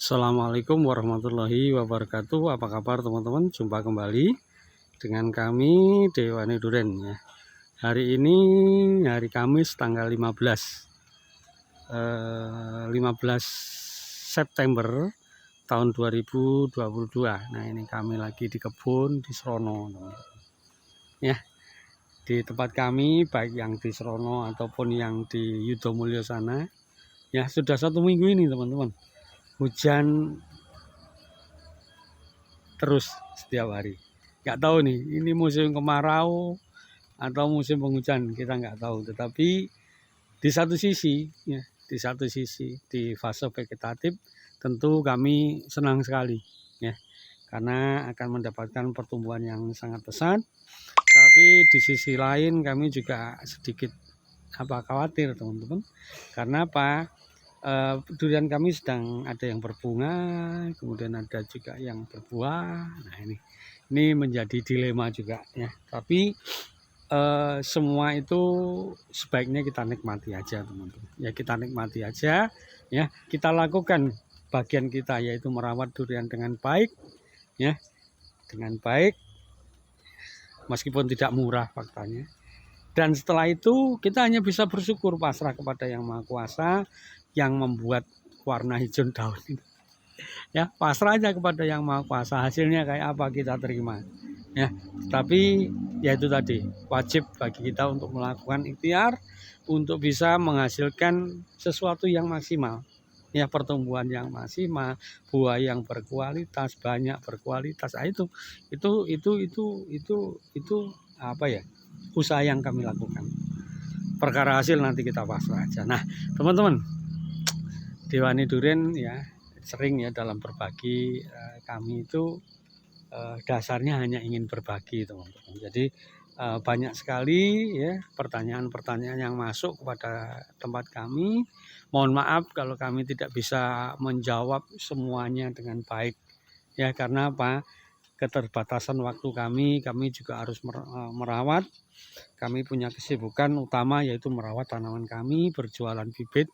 Assalamualaikum warahmatullahi wabarakatuh. Apa kabar teman-teman? Jumpa kembali dengan kami Dewani Duren ya. Hari ini hari Kamis tanggal 15 September tahun 2022. Nah, ini kami lagi di kebun di Serono ya. Di tempat kami baik yang di Serono ataupun yang di Yudomulyo sana ya, sudah 1 minggu ini teman-teman. Hujan terus setiap hari. Nggak tahu nih, ini musim kemarau atau musim penghujan, kita nggak tahu. Tetapi di satu sisi, ya, di fase vegetatif, tentu kami senang sekali, ya, karena akan mendapatkan pertumbuhan yang sangat pesat. Tapi di sisi lain kami juga sedikit khawatir teman-teman, karena apa? Durian kami sedang ada yang berbunga, kemudian ada juga yang berbuah. Nah, ini menjadi dilema juga ya. Tapi semua itu sebaiknya kita nikmati aja teman-teman. Ya, kita nikmati aja ya. Kita lakukan bagian kita, yaitu merawat durian dengan baik ya. Dengan baik, meskipun tidak murah faktanya. Dan setelah itu kita hanya bisa bersyukur, pasrah kepada Yang Maha Kuasa yang membuat warna hijau daun ini. Ya, pasrah aja kepada Yang Maha Kuasa, hasilnya kayak apa kita terima. Ya, tapi ya itu tadi, wajib bagi kita untuk melakukan ikhtiar untuk bisa menghasilkan sesuatu yang maksimal. Ya, pertumbuhan yang maksimal, buah yang berkualitas, banyak berkualitas. Nah, itu apa ya? Usaha yang kami lakukan. Perkara hasil nanti kita pasrah aja. Nah, teman-teman, Dewani Duren ya sering ya dalam berbagi, kami itu dasarnya hanya ingin berbagi teman-teman. Jadi banyak sekali ya pertanyaan-pertanyaan yang masuk kepada tempat kami. Mohon maaf kalau kami tidak bisa menjawab semuanya dengan baik ya, karena apa? Keterbatasan waktu kami juga harus merawat. Kami punya kesibukan utama, yaitu merawat tanaman kami, berjualan bibit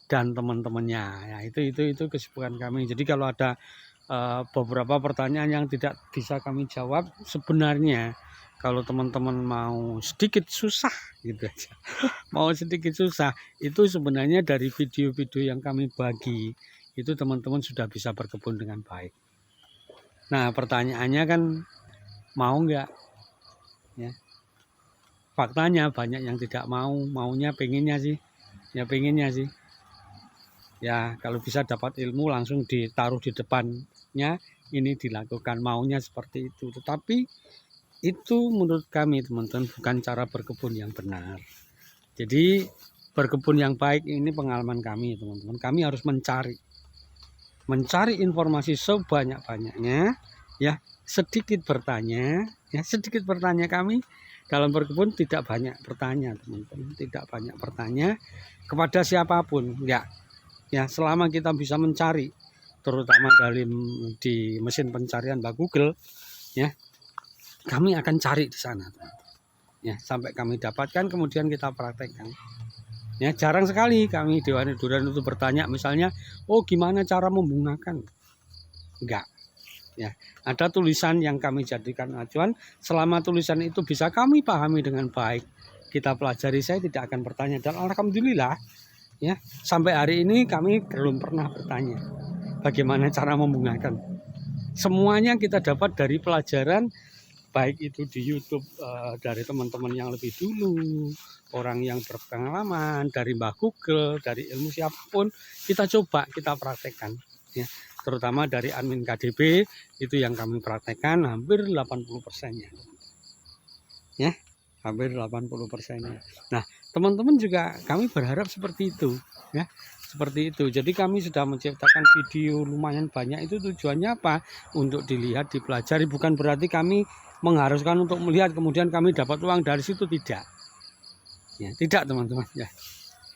dan teman-temannya. Ya, itu kesibukan kami. Jadi kalau ada beberapa pertanyaan yang tidak bisa kami jawab, sebenarnya kalau teman-teman mau sedikit susah gitu aja, mau sedikit susah, itu sebenarnya dari video-video yang kami bagi itu teman-teman sudah bisa berkebun dengan baik. Nah, pertanyaannya kan mau nggak? Ya. Faktanya banyak yang tidak mau, maunya pengennya sih. Ya, kalau bisa dapat ilmu langsung ditaruh di depannya, ini dilakukan, maunya seperti itu. Tetapi itu menurut kami teman-teman bukan cara berkebun yang benar. Jadi berkebun yang baik ini pengalaman kami teman-teman. Kami harus mencari informasi sebanyak-banyaknya ya, sedikit bertanya kami dalam berkebun, tidak banyak bertanya teman-teman, tidak banyak bertanya kepada siapapun ya, selama kita bisa mencari, terutama di mesin pencarian Mbak Google ya, kami akan cari di sana ya sampai kami dapatkan, kemudian kita praktekkan. Ya, jarang sekali kami Dewani Duren itu bertanya misalnya, oh gimana cara membungakan? Enggak. Ya, ada tulisan yang kami jadikan acuan. Selama tulisan itu bisa kami pahami dengan baik, kita pelajari, saya tidak akan bertanya. Dan alhamdulillah ya, sampai hari ini kami belum pernah bertanya bagaimana cara membungakan. Semuanya kita dapat dari pelajaran, baik itu di YouTube dari teman-teman yang lebih dulu, orang yang berpengalaman, dari Mbah Google, dari ilmu siapapun, kita coba, kita praktekkan ya. Terutama dari admin KDB, itu yang kami praktekkan hampir 80%-nya ya, hampir 80%-nya. Nah, teman-teman juga kami berharap seperti itu ya, seperti itu. Jadi kami sudah menciptakan video lumayan banyak. Itu tujuannya apa? Untuk dilihat, dipelajari. Bukan berarti kami mengharuskan untuk melihat kemudian kami dapat uang dari situ, tidak ya, tidak teman-teman ya.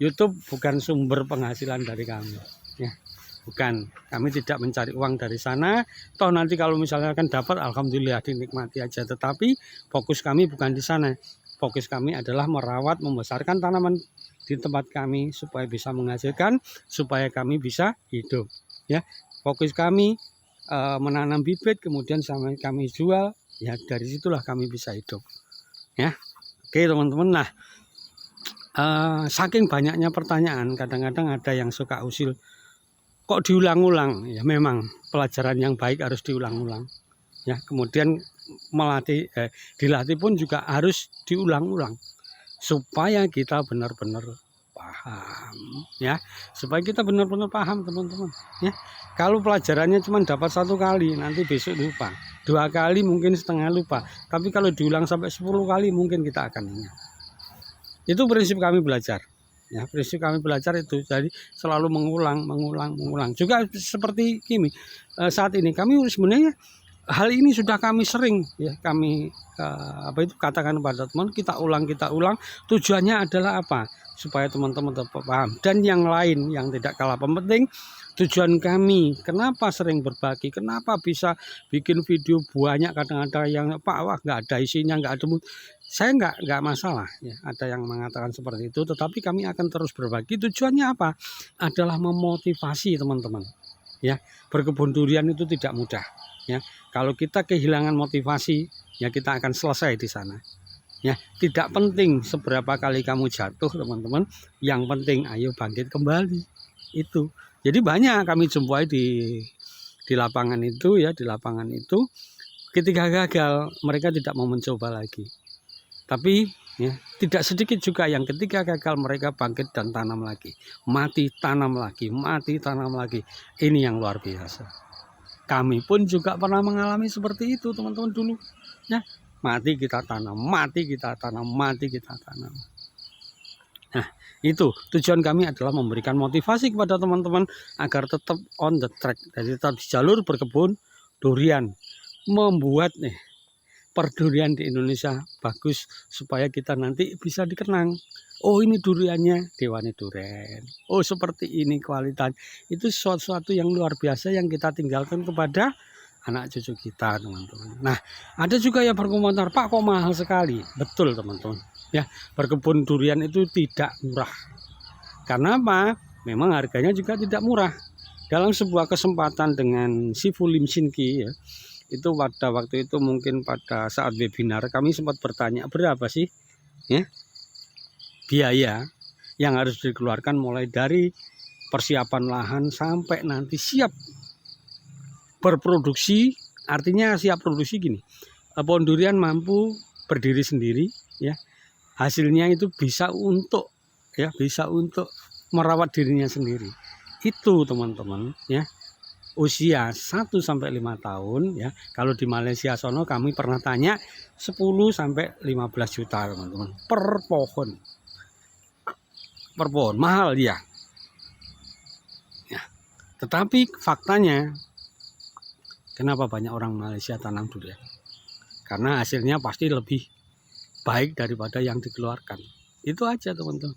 YouTube bukan sumber penghasilan dari kami ya, bukan. Kami tidak mencari uang dari sana. Toh nanti kalau misalnya akan dapat, alhamdulillah, dinikmati aja. Tetapi fokus kami bukan di sana. Fokus kami adalah merawat, membesarkan tanaman di tempat kami supaya bisa menghasilkan, supaya kami bisa hidup ya. Fokus kami menanam bibit, kemudian sama kami jual, ya dari situlah kami bisa hidup. Ya, oke teman-teman. Nah, saking banyaknya pertanyaan, kadang-kadang ada yang suka usil, kok diulang-ulang? Ya memang pelajaran yang baik harus diulang-ulang. Ya, kemudian dilatih pun juga harus diulang-ulang supaya kita benar-benar paham, ya, supaya kita benar-benar paham teman-teman. Ya, kalau pelajarannya cuma dapat 1 kali, nanti besok lupa, 2 kali mungkin setengah lupa, tapi kalau diulang sampai 10 kali mungkin kita akan ingat. Itu prinsip kami belajar. Ya, prinsip kami belajar itu jadi selalu mengulang. Juga seperti Kimi saat ini kami sebenarnya hal ini sudah kami sering ya kami katakan kepada teman, kita ulang. Tujuannya adalah apa? Supaya teman-teman tetap paham. Dan yang lain yang tidak kalah penting, tujuan kami kenapa sering berbagi, kenapa bisa bikin video banyak, kadang-kadang yang wah nggak ada isinya, nggak ada. Saya nggak masalah ya, ada yang mengatakan seperti itu, tetapi kami akan terus berbagi. Tujuannya apa? Adalah memotivasi teman-teman. Ya, berkebun durian itu tidak mudah. Ya, kalau kita kehilangan motivasi, ya kita akan selesai di sana. Ya, tidak penting seberapa kali kamu jatuh teman-teman, yang penting ayo bangkit kembali. Itu. Jadi banyak kami jumpai di lapangan itu ya, di lapangan itu ketika gagal mereka tidak mau mencoba lagi. Tapi ya, tidak sedikit juga yang ketika gagal mereka bangkit dan tanam lagi, mati tanam lagi. Ini yang luar biasa. Kami pun juga pernah mengalami seperti itu teman-teman dulu. Ya, mati kita tanam. Nah, itu tujuan kami adalah memberikan motivasi kepada teman-teman agar tetap on the track, jadi tetap di jalur berkebun durian, membuat perdurian di Indonesia bagus supaya kita nanti bisa dikenang. Oh, ini duriannya Dewani Duren. Oh, seperti ini kualitas. Itu sesuatu yang luar biasa yang kita tinggalkan kepada anak cucu kita, teman-teman. Nah, ada juga yang berkomentar, Pak, kok mahal sekali? Betul, teman-teman. Ya, berkebun durian itu tidak murah. Karena apa? Memang harganya juga tidak murah. Dalam sebuah kesempatan dengan Sifu Lim Shinki ya, itu pada waktu itu mungkin pada saat webinar kami sempat bertanya, berapa sih ya biaya yang harus dikeluarkan mulai dari persiapan lahan sampai nanti siap berproduksi. Artinya siap produksi gini, pohon durian mampu berdiri sendiri ya, hasilnya itu bisa untuk merawat dirinya sendiri. Itu teman-teman ya, usia 1-5 tahun ya. Kalau di Malaysia sono kami pernah tanya 10-15 juta teman-teman per pohon. Mahal ya. Tetapi faktanya kenapa banyak orang Malaysia tanam durian? Karena hasilnya pasti lebih baik daripada yang dikeluarkan. Itu aja teman-teman.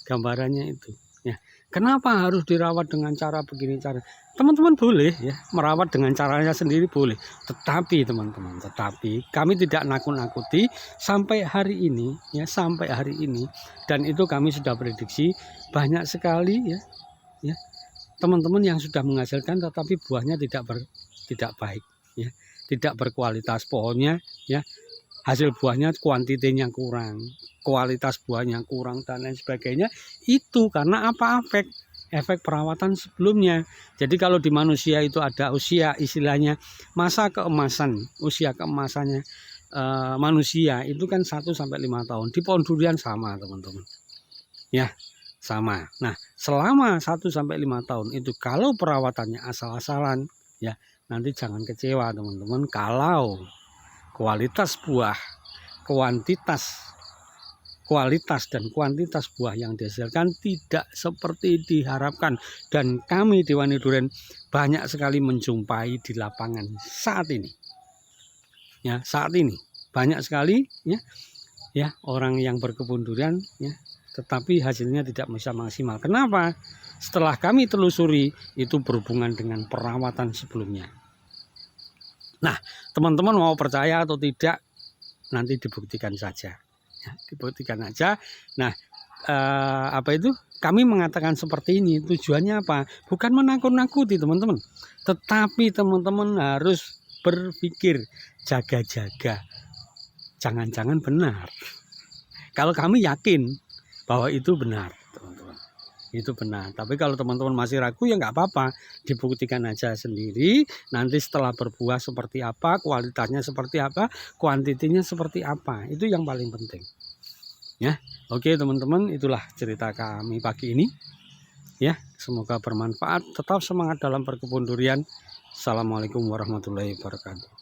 Gambarannya itu ya. Kenapa harus dirawat dengan cara begini cara? Teman-teman boleh ya merawat dengan caranya sendiri boleh. Tetapi teman-teman, kami tidak nakut-nakuti sampai hari ini dan itu kami sudah prediksi banyak sekali ya teman-teman yang sudah menghasilkan tetapi buahnya tidak baik ya, tidak berkualitas pohonnya ya. Hasil buahnya kuantitinya kurang, kualitas buahnya kurang dan lain sebagainya. Itu karena apa? Efek perawatan sebelumnya. Jadi kalau di manusia itu ada usia istilahnya masa keemasan, usia keemasannya manusia itu kan 1-5 tahun. Di pohon durian sama teman-teman ya, sama. Nah, selama 1-5 tahun itu kalau perawatannya asal-asalan ya, nanti jangan kecewa teman-teman kalau kualitas buah, kualitas dan kuantitas buah yang dihasilkan tidak seperti diharapkan. Dan kami Dewani Duren banyak sekali menjumpai di lapangan saat ini. Ya, saat ini banyak sekali ya orang yang berkebun durian ya, tetapi hasilnya tidak bisa maksimal. Kenapa? Setelah kami telusuri itu berhubungan dengan perawatan sebelumnya. Nah, teman-teman mau percaya atau tidak nanti dibuktikan saja. Ya, dibuktikan aja. Nah, kami mengatakan seperti ini tujuannya apa? Bukan menakut-nakuti teman-teman, tetapi teman-teman harus berpikir jaga-jaga. Jangan-jangan benar. Kalau kami yakin bahwa itu benar, teman-teman. Itu benar. Tapi kalau teman-teman masih ragu ya nggak apa-apa, dibuktikan aja sendiri. Nanti setelah berbuah seperti apa, kualitasnya seperti apa, kuantitinya seperti apa, itu yang paling penting. Ya, oke teman-teman, itulah cerita kami pagi ini. Ya, semoga bermanfaat. Tetap semangat dalam berkebun durian. Assalamualaikum warahmatullahi wabarakatuh.